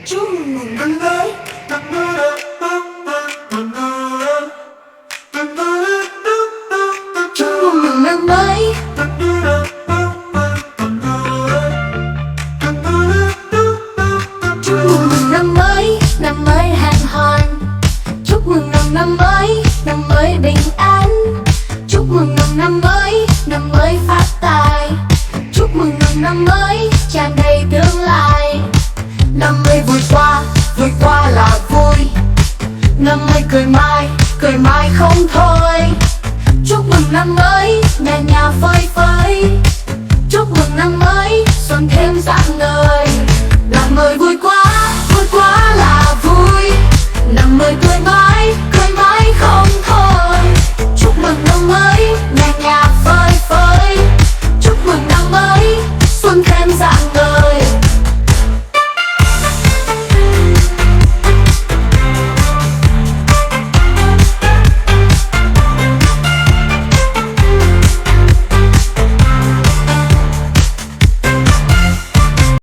Chúc mừng năm mới. Chúc mừng năm mới. Chúc mừng năm mới, năm mới hân hoan. Chúc mừng năm mới, năm mới bình an. Chúc mừng năm mới phát tài. Chúc mừng năm mới tràn đầy tương lai. Năm mới vui qua là vui. Năm mới cười mãi không thôi. Chúc mừng năm mới, nhà phơi phới. Chúc mừng năm mới, xuân thêm rạng ngời. Năm mới vui quá.